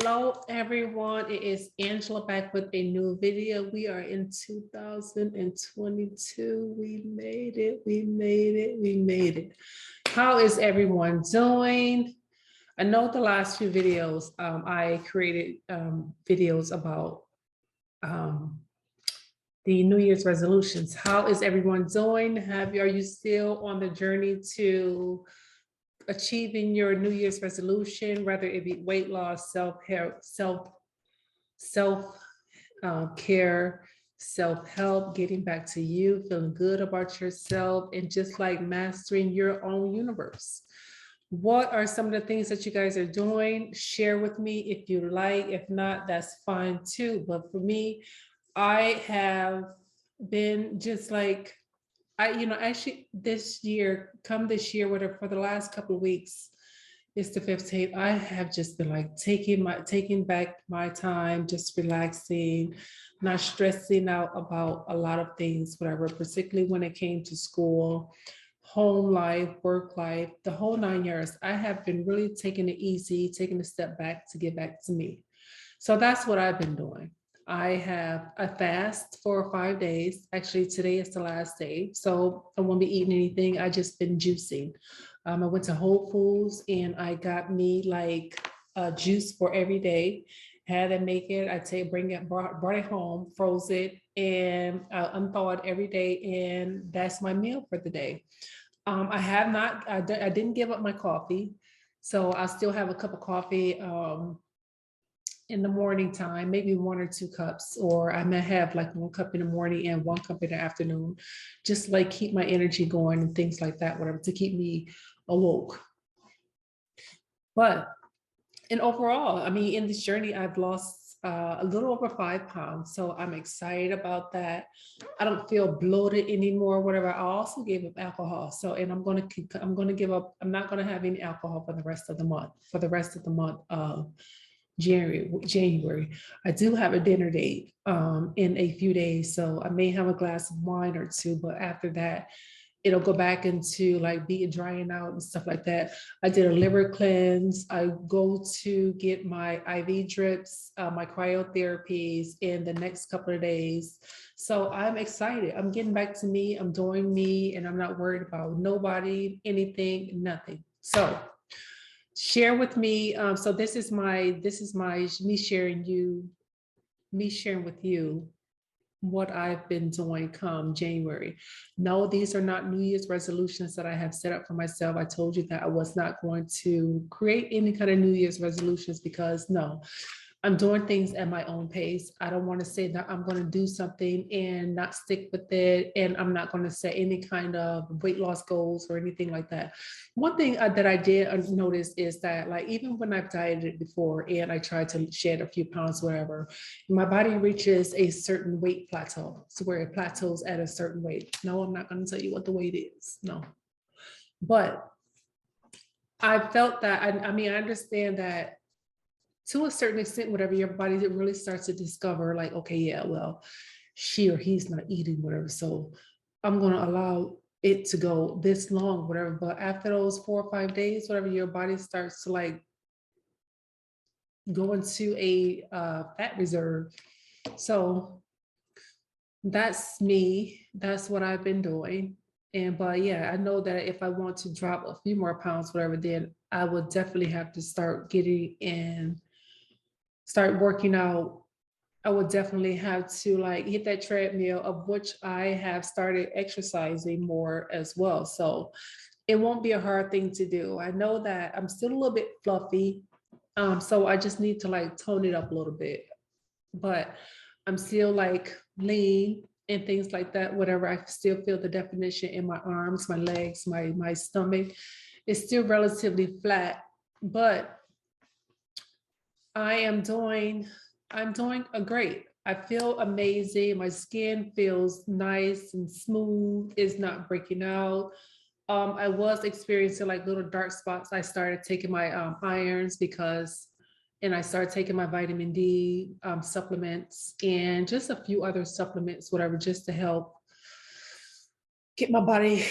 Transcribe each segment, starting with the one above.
Hello, everyone. It is Angela back with a new video. We are in 2022. We made it. We made it. We made it. How is everyone doing? I know the last few videos, I created videos about the New Year's resolutions. How is everyone doing? Are you still on the journey to achieving your New Year's resolution, whether it be weight loss, self-care, care, self-help, getting back to you, feeling good about yourself, and just like mastering your own universe? What are some of the things that you guys are doing? Share with me if you like. If not, that's fine too. But for me, I have been just like, actually this year, whatever, for the last couple of weeks, it's the 15th. I have just been like taking back my time, just relaxing, not stressing out about a lot of things, whatever, particularly when it came to school, home life, work life, the whole 9 years. I have been really taking it easy, taking a step back to get back to me. So that's what I've been doing. I have a fast for 5 days. Actually, today is the last day. So I won't be eating anything. I just been juicing. I went to Whole Foods and I got me like a juice for every day. Had to make it. Brought it home, froze it, and unthaw it every day. And that's my meal for the day. I have not, I didn't give up my coffee. So I still have a cup of coffee. In the morning time, maybe 1 or 2 cups, or I may have like 1 cup in the morning and 1 cup in the afternoon, just like keep my energy going and things like that, whatever, to keep me awoke. But and overall, I mean, in this journey, I've lost a little over 5 pounds. So I'm excited about that. I don't feel bloated anymore, whatever. I also gave up alcohol. So, and I'm going to give up, I'm not going to have any alcohol for the rest of the month, January. I do have a dinner date in a few days, so I may have a glass of wine or two, but after that, it'll go back into like being drying out and stuff like that. I did a liver cleanse. I go to get my IV drips, my cryotherapies in the next couple of days. So I'm excited. I'm getting back to me. I'm doing me, and I'm not worried about nobody, anything, nothing. So share with me. So this is me sharing with you what I've been doing come January. No, these are not New Year's resolutions that I have set up for myself. I told you that I was not going to create any kind of New Year's resolutions because no, I'm doing things at my own pace. I don't want to say that I'm going to do something and not stick with it. And I'm not going to set any kind of weight loss goals or anything like that. One thing that I did notice is that like, even when I've dieted before and I tried to shed a few pounds, whatever, my body reaches a certain weight plateau. So where it plateaus at a certain weight. No, I'm not going to tell you what the weight is. No. But I felt that, I mean, I understand that to a certain extent, whatever, your body really starts to discover like, okay, yeah, well, she or he's not eating, whatever. So I'm going to allow it to go this long, whatever. But after those 4 or 5 days, whatever, your body starts to like go into a fat reserve. So that's me. That's what I've been doing. But yeah, I know that if I want to drop a few more pounds, whatever, then I would definitely have to start working out. I would definitely have to like hit that treadmill, of which I have started exercising more as well. So it won't be a hard thing to do. I know that I'm still a little bit fluffy. So I just need to like tone it up a little bit, but I'm still like lean and things like that. Whatever, I still feel the definition in my arms, my legs, my stomach. It's still relatively flat, but I'm doing great. I feel amazing. My skin feels nice and smooth. It's not breaking out. I was experiencing like little dark spots. I started taking my irons and I started taking my vitamin D supplements and just a few other supplements, whatever, just to help get my body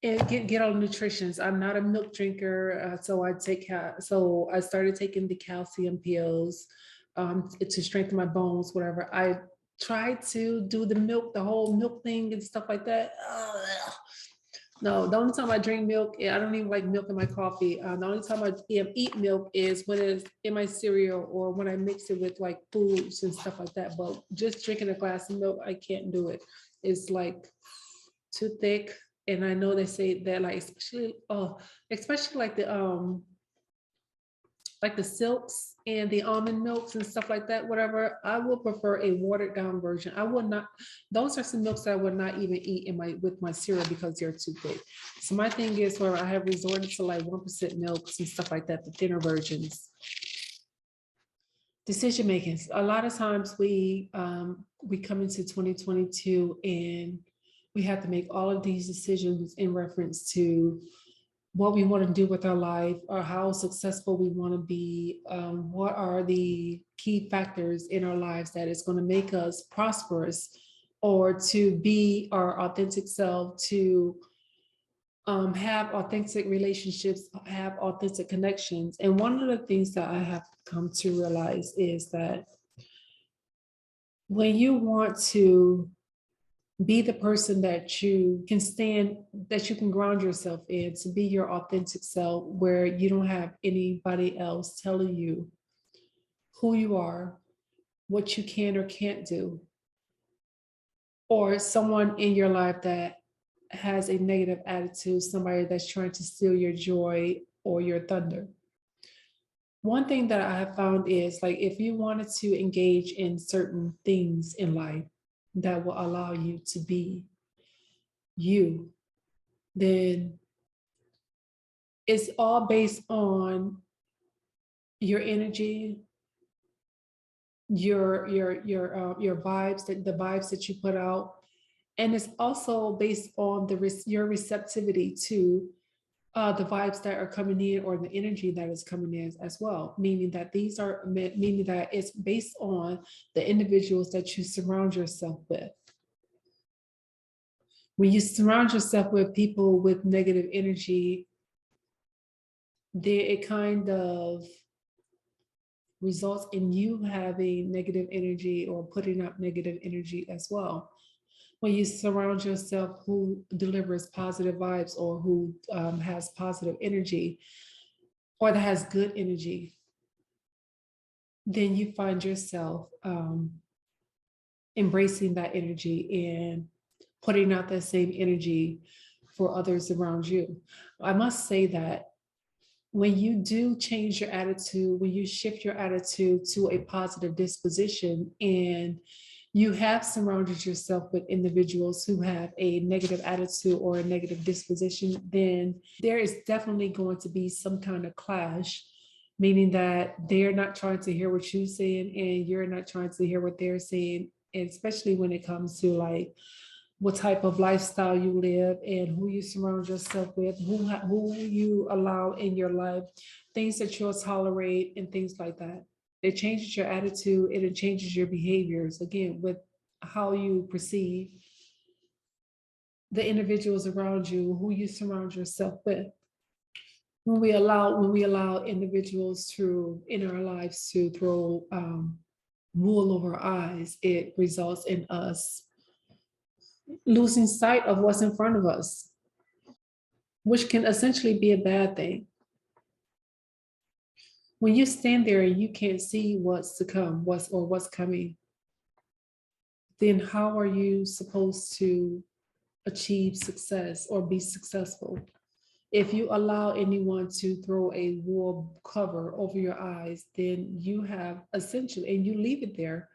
and get all the nutritions. I'm not a milk drinker, so so I started taking the calcium pills to strengthen my bones, whatever. I tried to do the milk, the whole milk thing and stuff like that. Ugh. No, the only time I drink milk, I don't even like milk in my coffee. The only time I eat milk is when it's in my cereal or when I mix it with like foods and stuff like that. But just drinking a glass of milk, I can't do it. It's like too thick. And I know they say that like especially like the silks and the almond milks and stuff like that, whatever. I will prefer a watered down version. I would not, those are some milks that I would not even eat in my with my cereal because they're too thick. So my thing is where I have resorted to like 1% milks and stuff like that, the thinner versions. Decision making. A lot of times we come into 2022 and we have to make all of these decisions in reference to what we want to do with our life or how successful we want to be. What are the key factors in our lives that is going to make us prosperous or to be our authentic self, to have authentic relationships, have authentic connections. And one of the things that I have come to realize is that when you want to be the person that you can stand, that you can ground yourself in, to be your authentic self, where you don't have anybody else telling you who you are, what you can or can't do, or someone in your life that has a negative attitude, somebody that's trying to steal your joy or your thunder. One thing that I have found is like if you wanted to engage in certain things in life that will allow you to be you, then it's all based on your energy, your vibes, that the vibes that you put out, and it's also based on your receptivity to the vibes that are coming in or the energy that is coming in as well. Meaning that it's based on the individuals that you surround yourself with. When you surround yourself with people with negative energy, there it kind of results in you having negative energy or putting up negative energy as well. When you surround yourself who delivers positive vibes or who has positive energy or that has good energy, then you find yourself embracing that energy and putting out that same energy for others around you. I must say that when you do change your attitude, when you shift your attitude to a positive disposition and you have surrounded yourself with individuals who have a negative attitude or a negative disposition, then there is definitely going to be some kind of clash, meaning that they're not trying to hear what you're saying and you're not trying to hear what they're saying. And especially when it comes to like what type of lifestyle you live and who you surround yourself with, who you allow in your life, things that you'll tolerate and things like that. It changes your attitude and it changes your behaviors, again, with how you perceive the individuals around you, who you surround yourself with. When we allow individuals to in our lives to throw wool over our eyes, it results in us losing sight of what's in front of us, which can essentially be a bad thing. When you stand there and you can't see what's to come, what's coming, then how are you supposed to achieve success or be successful? If you allow anyone to throw a wool cover over your eyes, then you have essentially, and you leave it there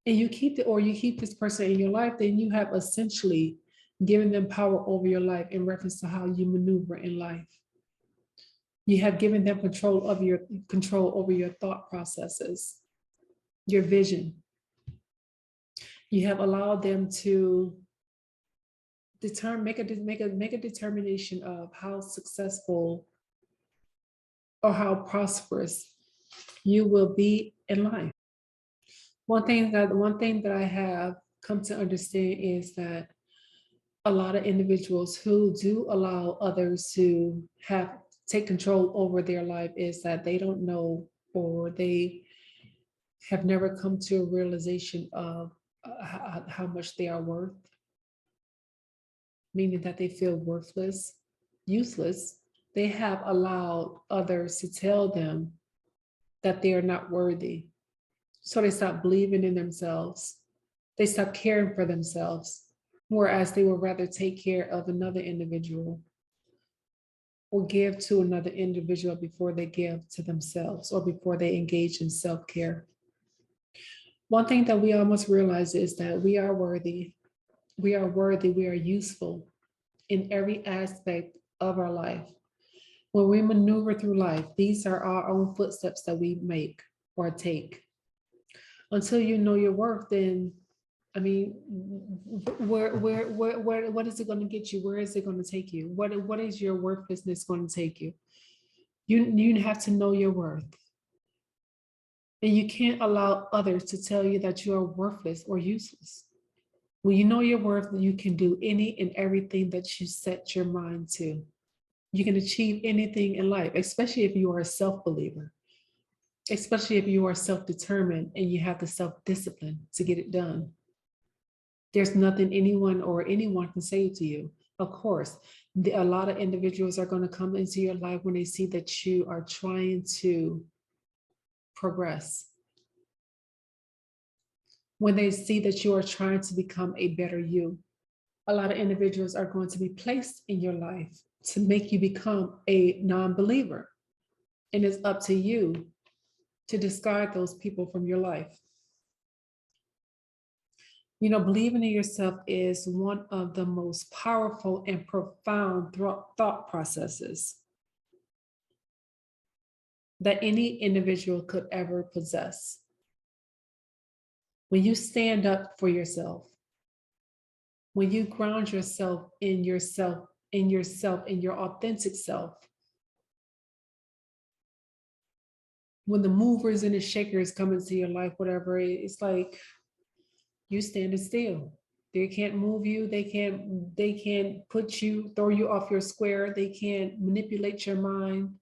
and you keep it, or you keep this person in your life, then you have essentially given them power over your life in reference to how you maneuver in life. You have given them control over your thought processes, your vision. You have allowed them to make a determination of how successful or how prosperous you will be in life. One thing that I have come to understand is that A lot of individuals who do allow others to have take control over their life is that they don't know, or they have never come to a realization of how much they are worth, meaning that they feel worthless, useless. They have allowed others to tell them that they are not worthy. So they stop believing in themselves. They stop caring for themselves, whereas they would rather take care of another individual or give to another individual before they give to themselves or before they engage in self care. One thing that we all must realize is that we are worthy. We are worthy. We are useful in every aspect of our life. When we maneuver through life, these are our own footsteps that we make or take. Until you know your worth, then I mean, what is it going to get you? Where is it going to take you? What is your worthlessness going to take you? You have to know your worth, and you can't allow others to tell you that you are worthless or useless. When you know your worth, you can do any and everything that you set your mind to. You can achieve anything in life, especially if you are a self believer, especially if you are self determined and you have the self discipline to get it done. There's nothing anyone can say to you. Of course, a lot of individuals are going to come into your life when they see that you are trying to progress, when they see that you are trying to become a better you. A lot of individuals are going to be placed in your life to make you become a non believer. And it's up to you to discard those people from your life. You know, believing in yourself is one of the most powerful and profound thought processes that any individual could ever possess. When you stand up for yourself, when you ground yourself in yourself, in your authentic self, when the movers and the shakers come into your life, whatever, it's like you standing still. They can't move you. They can't throw you off your square. They can't manipulate your mind.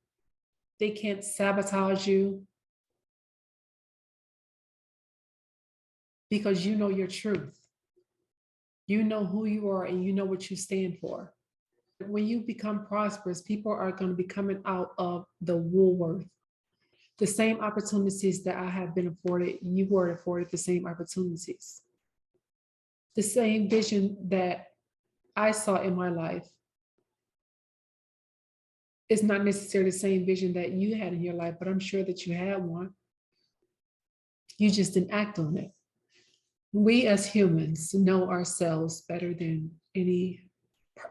They can't sabotage you because you know your truth. You know who you are and you know what you stand for. When you become prosperous, people are going to be coming out of the woolworth. The same opportunities that I have been afforded, you were afforded the same opportunities. The same vision that I saw in my life is not necessarily the same vision that you had in your life, but I'm sure that you had one. You just didn't act on it. We as humans know ourselves better than any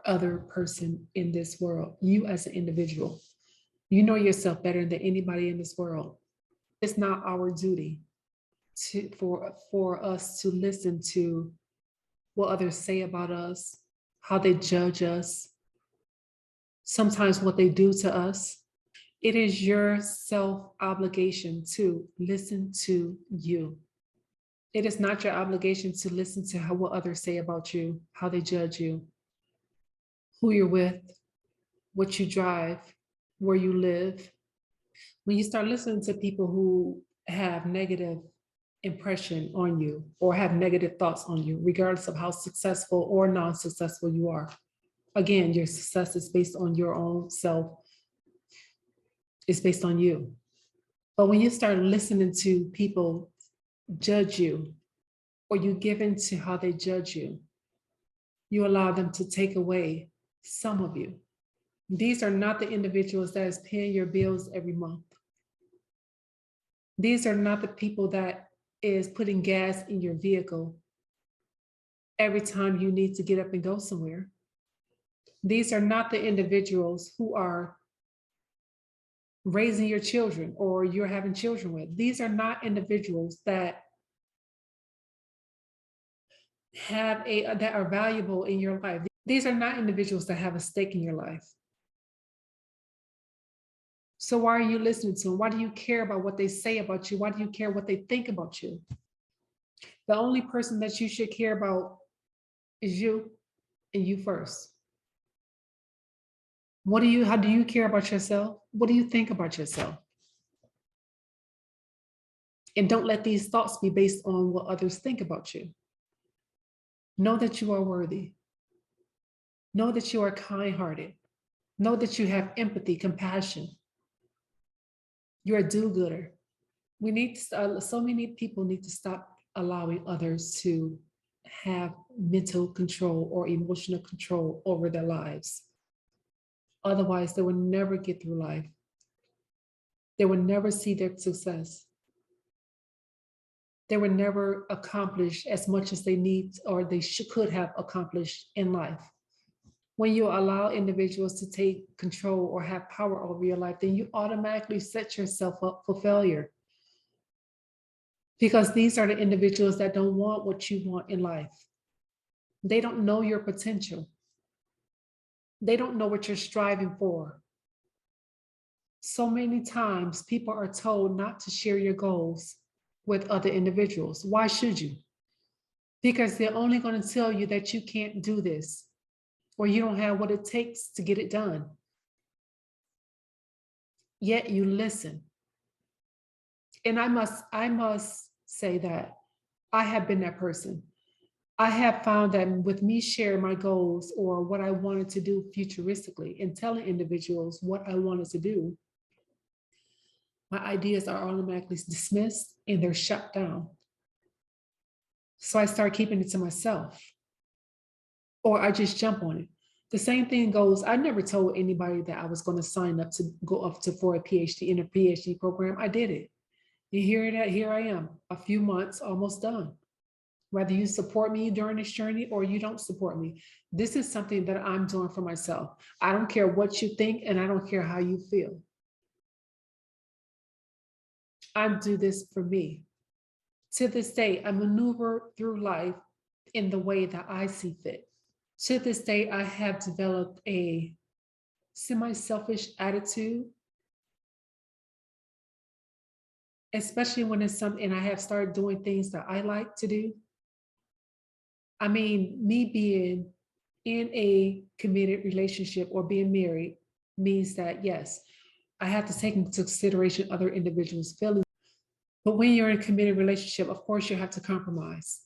other person in this world. You as an individual, you know yourself better than anybody in this world. It's not our duty for us to listen to what others say about us, how they judge us, sometimes what they do to us. It is your self obligation to listen to you. It is not your obligation to listen to what others say about you, how they judge you, who you're with, what you drive, where you live. When you start listening to people who have negative impression on you or have negative thoughts on you, regardless of how successful or non-successful you are, again, your success is based on your own self, it's based on you. But when you start listening to people judge you, or you give in to how they judge you, you allow them to take away some of you. These are not the individuals that is paying your bills every month. These are not the people that is putting gas in your vehicle every time you need to get up and go somewhere. These are not the individuals who are raising your children or you're having children with. These are not individuals that that are valuable in your life. These are not individuals that have a stake in your life. So why are you listening to them? Why do you care about what they say about you? Why do you care what they think about you? The only person that you should care about is you. and you first. How do you care about yourself? What do you think about yourself? And don't let these thoughts be based on what others think about you. Know that you are worthy. Know that you are kind hearted. Know that you have empathy, compassion. You're a do gooder. So many people need to stop allowing others to have mental control or emotional control over their lives. Otherwise, they will never get through life. They will never see their success. They will never accomplish as much as they need or could have accomplished in life. When you allow individuals to take control or have power over your life, then you automatically set yourself up for failure. Because these are the individuals that don't want what you want in life. They don't know your potential. They don't know what you're striving for. So many times people are told not to share your goals with other individuals. Why should you? Because they're only going to tell you that you can't do this or you don't have what it takes to get it done. Yet you listen. And I must say that I have been that person. I have found that with me sharing my goals or what I wanted to do futuristically and telling individuals what I wanted to do, my ideas are automatically dismissed and they're shut down. So I start keeping it to myself or I just jump on it. The same thing goes, I never told anybody that I was going to sign up to go up to for a PhD in a PhD program. I did it. And here I am, a few months, almost done. Whether you support me during this journey or you don't support me, this is something that I'm doing for myself. I don't care what you think and I don't care how you feel. I do this for me. To this day, I maneuver through life in the way that I see fit. To this day, I have developed a semi-selfish attitude, especially when it's something and I have started doing things that I like to do. I mean, me being in a committed relationship or being married means that, yes, I have to take into consideration other individuals' feelings. But when you're in a committed relationship, of course, you have to compromise.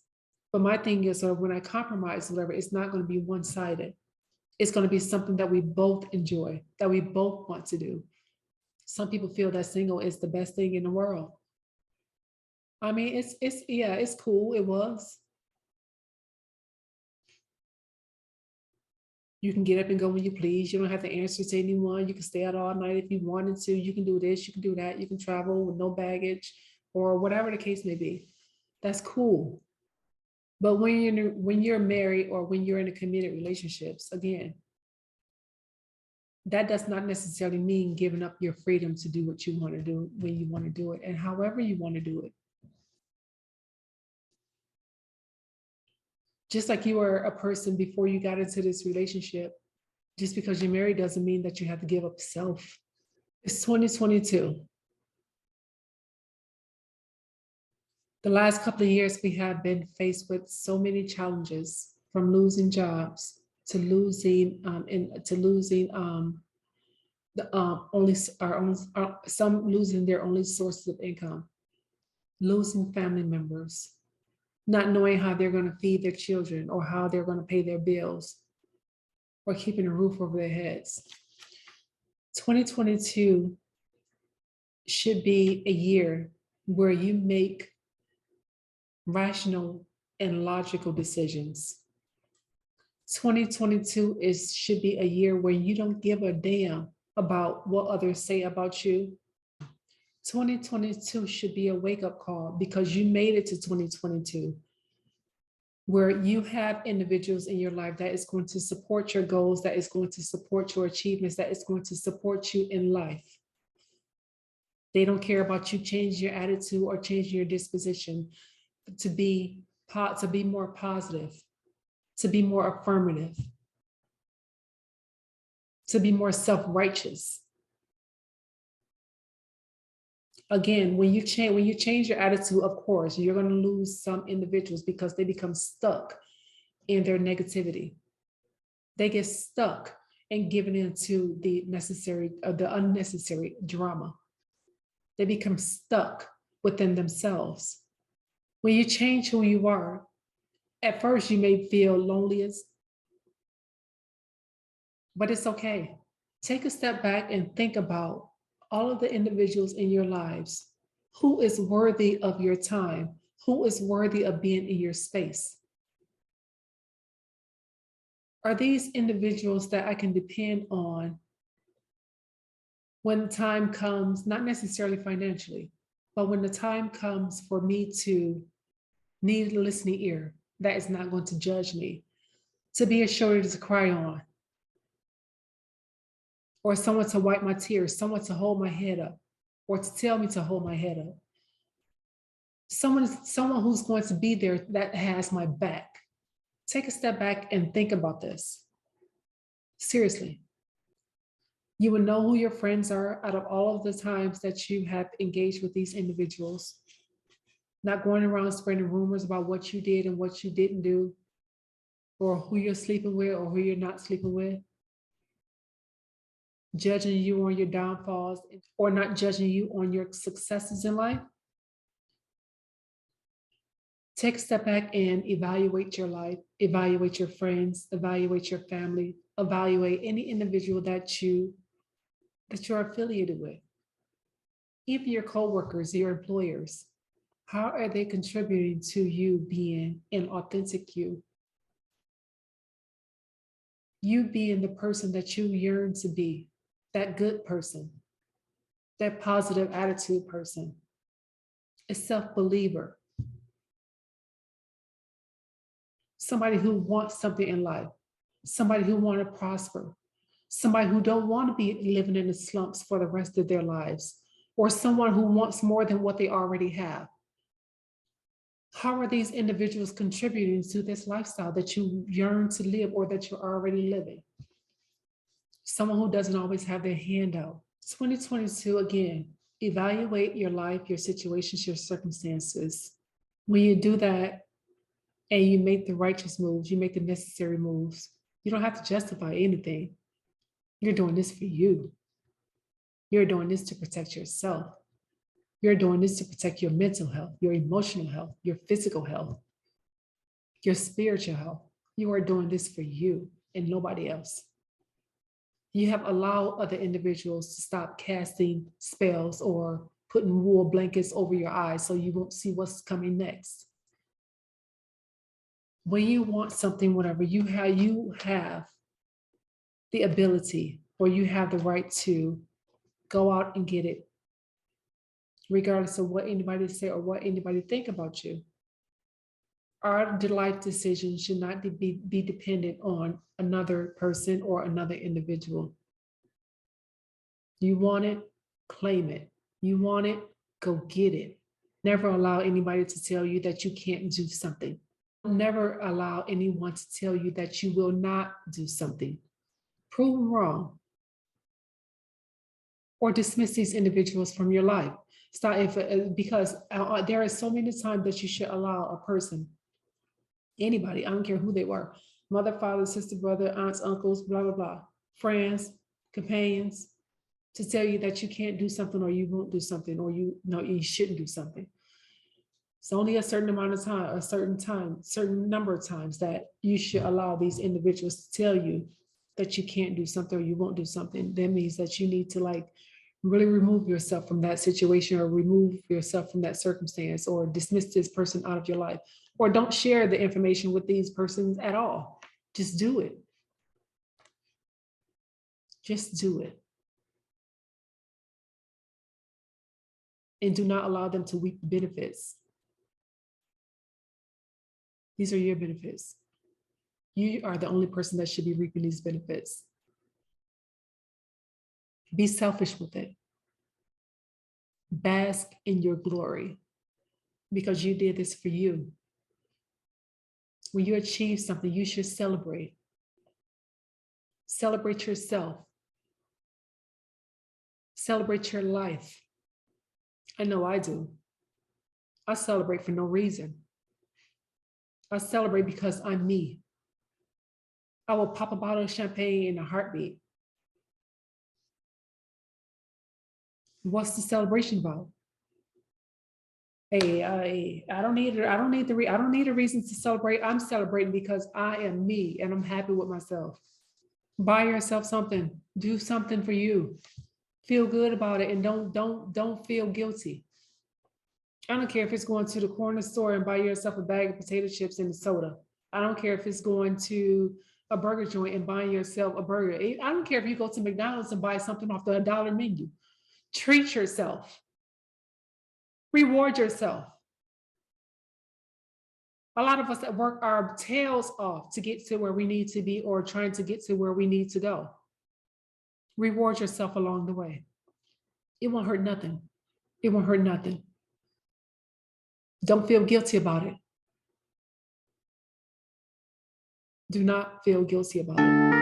But my thing is, when I compromise, whatever, it's not going to be one sided. It's going to be something that we both enjoy, that we both want to do. Some people feel that single is the best thing in the world. I mean, it's cool. It was. You can get up and go when you please. You don't have to answer to anyone. You can stay out all night if you wanted to. You can do this, you can do that. You can travel with no baggage or whatever the case may be. That's cool. But when you're married or when you're in a committed relationships, again, that does not necessarily mean giving up your freedom to do what you want to do when you want to do it and however you want to do it. Just like you were a person before you got into this relationship, just because you're married doesn't mean that you have to give up self. It's 2022. The last couple of years, we have been faced with so many challenges, from losing jobs to losing the only our own some losing their only sources of income, losing family members, not knowing how they're going to feed their children or how they're going to pay their bills or keeping a roof over their heads. 2022 should be a year where you make rational and logical decisions. 2022 should be a year where you don't give a damn about what others say about you. 2022 should be a wake-up call because you made it to 2022 where you have individuals in your life that is going to support your goals, that is going to support your achievements, that is going to support you in life. They don't care about you changing your attitude or changing your disposition to be more positive, to be more affirmative, to be more self-righteous. Again, when you change your attitude, of course, you're going to lose some individuals because they become stuck in their negativity. They get stuck and given into the unnecessary drama. They become stuck within themselves. When you change who you are, at first you may feel loneliest, but it's okay. Take a step back and think about all of the individuals in your lives. Who is worthy of your time? Who is worthy of being in your space? Are these individuals that I can depend on when the time comes, not necessarily financially, but when the time comes for me to need a listening ear that is not going to judge me, to be a shoulder to cry on, or someone to wipe my tears, someone to hold my head up, or to tell me to hold my head up. Someone who's going to be there that has my back. Take a step back and think about this. Seriously. You will know who your friends are out of all of the times that you have engaged with these individuals. Not going around spreading rumors about what you did and what you didn't do, or who you're sleeping with or who you're not sleeping with, judging you on your downfalls or not judging you on your successes in life. Take a step back and evaluate your life, evaluate your friends, evaluate your family, evaluate any individual that you're affiliated with. Even your coworkers, your employers. How are they contributing to you being an authentic you? You being the person that you yearn to be, that good person, that positive attitude person, a self-believer, somebody who wants something in life, somebody who wants to prosper, somebody who don't want to be living in the slumps for the rest of their lives, or someone who wants more than what they already have. How are these individuals contributing to this lifestyle that you yearn to live or that you're already living? Someone who doesn't always have their hand out. 2022, again, evaluate your life, your situations, your circumstances. When you do that and you make the righteous moves, you make the necessary moves, you don't have to justify anything. You're doing this for you. You're doing this to protect yourself. You're doing this to protect your mental health, your emotional health, your physical health, your spiritual health. You are doing this for you and nobody else. You have allowed other individuals to stop casting spells or putting wool blankets over your eyes so you won't see what's coming next. When you want something, whatever, you have the ability or you have the right to go out and get it, regardless of what anybody say or what anybody think about you. Our life decisions should not be dependent on another person or another individual. You want it, claim it. You want it, go get it. Never allow anybody to tell you that you can't do something. Never allow anyone to tell you that you will not do something. Prove them wrong or dismiss these individuals from your life. Start if because there are so many times that you should allow a person, anybody, I don't care who they were, mother, father, sister, brother, aunts, uncles, blah, blah, blah, friends, companions, to tell you that you can't do something or you won't do something or you know you shouldn't do something. It's only a certain amount of time, certain number of times that you should allow these individuals to tell you that you can't do something or you won't do something. That means that you need to like really remove yourself from that situation or remove yourself from that circumstance or dismiss this person out of your life or don't share the information with these persons at all. Just do it. Just do it. And do not allow them to reap the benefits. These are your benefits. You are the only person that should be reaping these benefits. Be selfish with it. Bask in your glory because you did this for you. When you achieve something, you should celebrate. Celebrate yourself. Celebrate your life. I know I do. I celebrate for no reason. I celebrate because I'm me. I will pop a bottle of champagne in a heartbeat. What's the celebration about? Hey, I don't need, I don't need a reason to celebrate. I'm celebrating because I am me and I'm happy with myself. Buy yourself something. Do something for you. Feel good about it, and don't feel guilty. I don't care if it's going to the corner store and buy yourself a bag of potato chips and a soda. I don't care if it's going to a burger joint and buying yourself a burger. I don't care if you go to McDonald's and buy something off the dollar menu. Treat yourself. Reward yourself. A lot of us that work our tails off to get to where we need to be or trying to get to where we need to go. Reward yourself along the way. It won't hurt nothing. It won't hurt nothing. Don't feel guilty about it. Do not feel guilty about it.